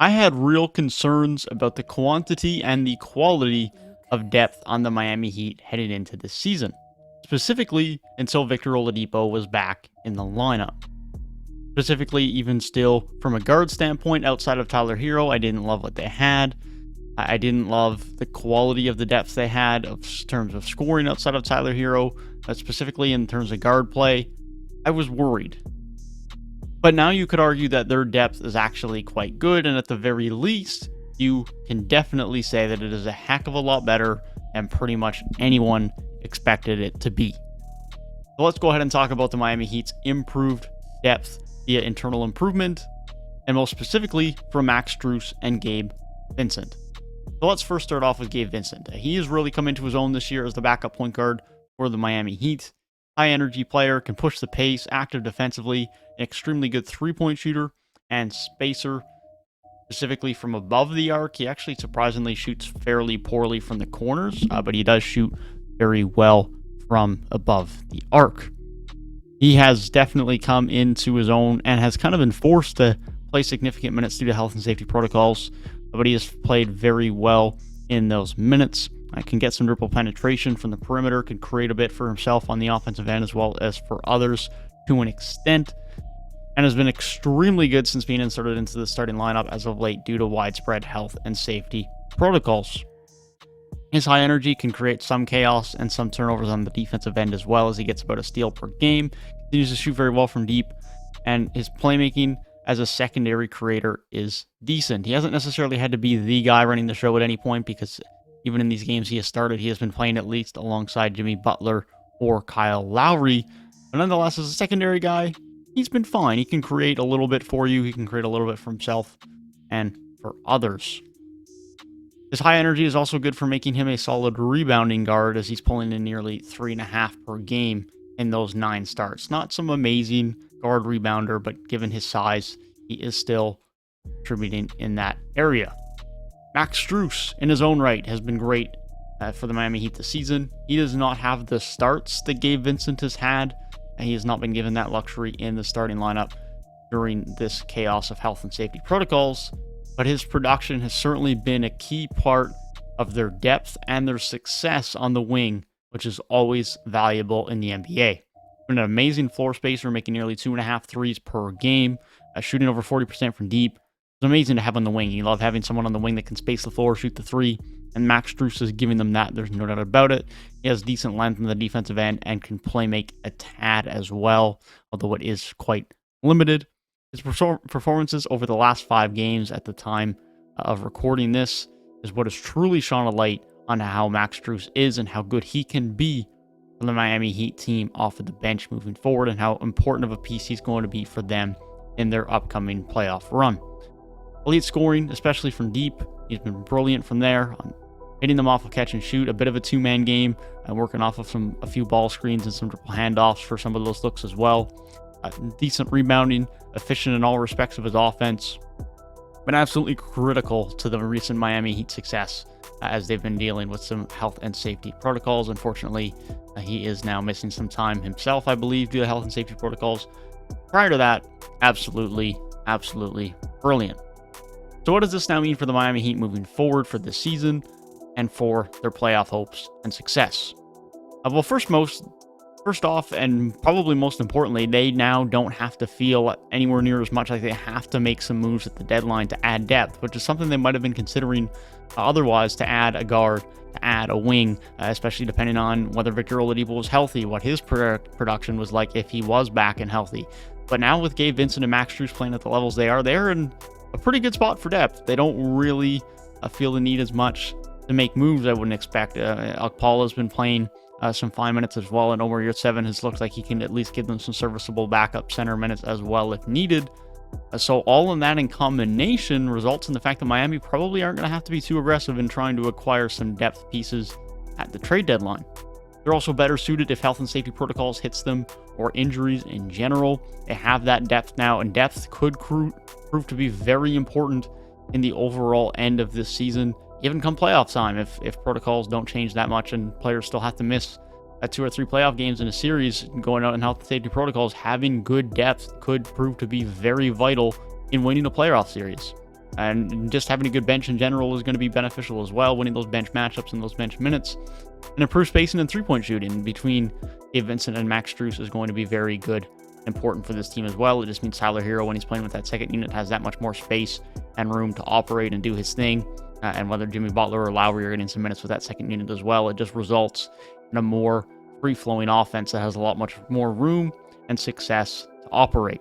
I had real concerns about the quantity and the quality of depth on the Miami Heat headed into this season, specifically until Victor Oladipo was back in the lineup. Specifically, even still, from a guard standpoint, outside of Tyler Hero, I didn't love what they had. I didn't love the quality of the depth they had in terms of scoring outside of Tyler Hero, specifically in terms of guard play. I was worried. But now you could argue that their depth is actually quite good, and at the very least, you can definitely say that it is a heck of a lot better than pretty much anyone expected it to be. So let's go ahead and talk about the Miami Heat's improved depth via internal improvement, and most specifically from Max Strus and Gabe Vincent. So let's first start off with Gabe Vincent. He has really come into his own this year as the backup point guard for the Miami Heat. High energy player, can push the pace, active defensively, an extremely good three-point shooter and spacer, specifically from above the arc. He actually surprisingly shoots fairly poorly from the corners, but he does shoot very well from above the arc. He has definitely come into his own and has kind of been forced to play significant minutes due to health and safety protocols, but he has played very well in those minutes. Can get some dribble penetration from the perimeter, can create a bit for himself on the offensive end as well as for others to an extent, and has been extremely good since being inserted into the starting lineup as of late due to widespread health and safety protocols. His high energy can create some chaos and some turnovers on the defensive end as well, as he gets about a steal per game, continues to shoot very well from deep, and his playmaking as a secondary creator is decent. He hasn't necessarily had to be the guy running the show at any point, because even in these games he has started, he has been playing at least alongside Jimmy Butler or Kyle Lowry. But nonetheless, as a secondary guy, he's been fine. He can create a little bit for you. He can create a little bit for himself and for others. His high energy is also good for making him a solid rebounding guard, as he's pulling in nearly 3.5 per game in those 9 starts. Not some amazing guard rebounder, but given his size, he is still contributing in that area. Max Strus, in his own right, has been great for the Miami Heat this season. He does not have the starts that Gabe Vincent has had, and he has not been given that luxury in the starting lineup during this chaos of health and safety protocols, but his production has certainly been a key part of their depth and their success on the wing, which is always valuable in the NBA. An amazing floor spacer, making nearly 2.5 threes per game, shooting over 40% from deep. It's amazing to have on the wing. You love having someone on the wing that can space the floor, shoot the three, and Max Strus is giving them that. There's no doubt about it. He has decent length in the defensive end and can play make a tad as well, although it is quite limited. His performances over the last 5 games at the time of recording this is what has truly shone a light on how Max Strus is and how good he can be for the Miami Heat team off of the bench moving forward, and how important of a piece he's going to be for them in their upcoming playoff run. Elite scoring, especially from deep. He's been brilliant from there, hitting them off of catch and shoot, a bit of a two-man game, and working off of a few ball screens and some dribble handoffs for some of those looks as well. Decent rebounding, efficient in all respects of his offense. Been absolutely critical to the recent Miami Heat success, as they've been dealing with some health and safety protocols. Unfortunately, he is now missing some time himself, I believe, due to health and safety protocols. Prior to that, absolutely brilliant. So what does this now mean for the Miami Heat moving forward for this season and for their playoff hopes and success? Well, first off, and probably most importantly, they now don't have to feel anywhere near as much like they have to make some moves at the deadline to add depth, which is something they might have been considering otherwise, to add a guard, to add a wing, especially depending on whether Victor Oladipo was healthy, what his production was like if he was back and healthy. But now with Gabe Vincent and Max Strus playing at the levels they're in a pretty good spot for depth. They don't really feel the need as much to make moves, I wouldn't expect. Okpala has been playing some fine minutes as well, and Omer Yurtseven has looked like he can at least give them some serviceable backup center minutes as well if needed. So all of that in combination results in the fact that Miami probably aren't going to have to be too aggressive in trying to acquire some depth pieces at the trade deadline. They're also better suited if health and safety protocols hits them, or injuries in general. They have that depth now, and depth could prove to be very important in the overall end of this season, even come playoff time. If protocols don't change that much and players still have to miss 2 or 3 playoff games in a series, going out in health and safety protocols, having good depth could prove to be very vital in winning a playoff series. And just having a good bench in general is going to be beneficial as well, winning those bench matchups and those bench minutes. And improved spacing and three-point shooting between Gabe Vincent and Max Strus is going to be very good, important for this team as well. It just means Tyler Hero, when he's playing with that second unit, has that much more space and room to operate and do his thing. And whether Jimmy Butler or Lowry are getting some minutes with that second unit as well, it just results in a more free-flowing offense that has a lot much more room and success to operate.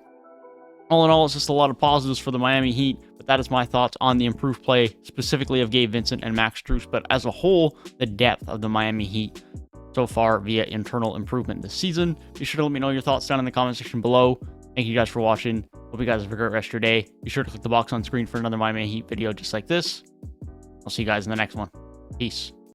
All in all, it's just a lot of positives for the Miami Heat, but that is my thoughts on the improved play, specifically of Gabe Vincent and Max Strus, but as a whole, the depth of the Miami Heat so far via internal improvement this season. Be sure to let me know your thoughts down in the comment section below. Thank you guys for watching. Hope you guys have a great rest of your day. Be sure to click the box on screen for another Miami Heat video just like this. I'll see you guys in the next one. Peace.